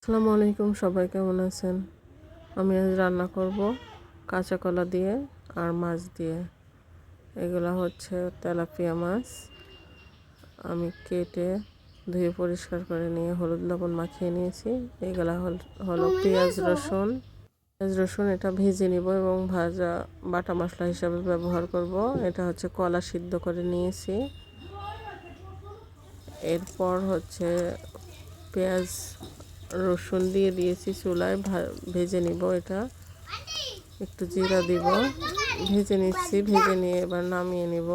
আসসালামু আলাইকুম, সবাই কেমন আছেন? আমি আজ রান্না করব কাঁচা কলা দিয়ে আর মাছ দিয়ে। এগুলা হচ্ছে তেলাপিয়া মাছ। আমি কেটে ধুয়ে পরিষ্কার করে নিয়ে হলুদ লবণ মাখিয়ে নিয়েছি। এগুলা হলো পেঁয়াজ রসুন এটা ভেজে নিব এবং ভাজা বাটা মশলা হিসাবে ব্যবহার করব। এটা হচ্ছে কলা সিদ্ধ করে নিয়েছি। এরপর হচ্ছে পেঁয়াজ রসুন দিয়ে দিয়েছি চুলায়, ভেজে নিব। এটা একটু জিরা দিব, ভেজে নিচ্ছি। ভেজে নিয়ে এবার নামিয়ে নিব।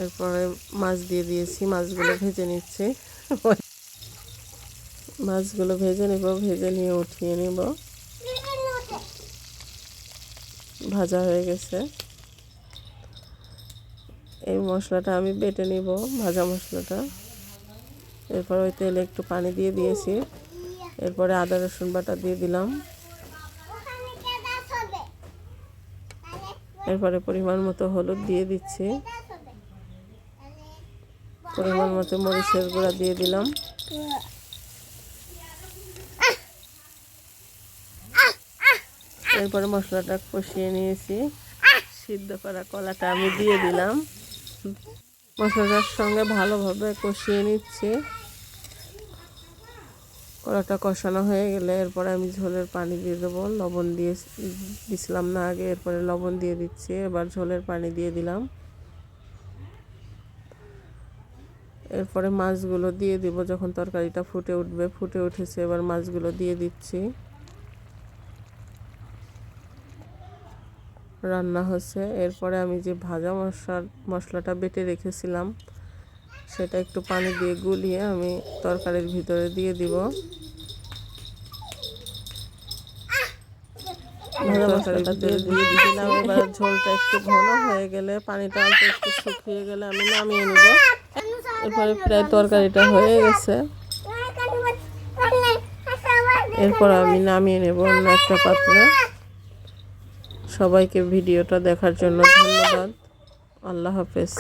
এরপরে মাছ দিয়ে দিয়েছি, মাছগুলো ভেজে নিচ্ছি। মাছগুলো ভেজে নিব, ভেজে নিয়ে উঠিয়ে নিব। ভাজা হয়ে গেছে। এই মশলাটা আমি বেটে নিব, ভাজা মশলাটা। এরপর ওই তেলে একটু পানি দিয়ে দিয়েছি। এরপরে আদা রসুন বাটা দিয়ে দিলাম। এরপরে পরিমাণ মতো হলুদ দিয়ে দিচ্ছি, পরিমাণ মতো মরিচের গুঁড়া দিয়ে দিলাম। এরপরে মশলাটা কষিয়ে নিয়েছি। সিদ্ধ করা কলাটা আমি দিয়ে দিলাম। মশলাটার সঙ্গে ভালোভাবে কষিয়ে নিচ্ছি। কলাটা কষানো হয়ে গেলে এরপরে আমি ঝোলের পানি দিয়ে দেবো। লবণ দিছিলাম না আগে, এরপরে লবণ দিয়ে দিচ্ছি। এবার ঝোলের পানি দিয়ে দিলাম। এরপরে মাছগুলো দিয়ে দিব যখন তরকারিটা ফুটে উঠবে। ফুটে উঠেছে, এবার মাছগুলো দিয়ে দিচ্ছি। রান্না হচ্ছে। এরপরে আমি যে ভাজা মশলাটা বেটে রেখেছিলাম সেটা একটু পানি দিয়ে গুলিয়ে আমি তরকারির ভিতরে দিয়ে দিব। ভাজা মশলাটা দিয়ে দিয়েছিলাম। এবার ঝোলটা একটু ঘন হয়ে গেলে, পানিটা অল্প একটু শুকিয়ে গেলে আমি নামিয়ে নিব। এরপরে প্রায় তরকারিটা হয়ে গেছে। এরপর আমি নামিয়ে নেব অন্য একটা পাত্রে। সবাইকে ভিডিওটা দেখার জন্য ধন্যবাদ। আল্লাহ হাফেজ।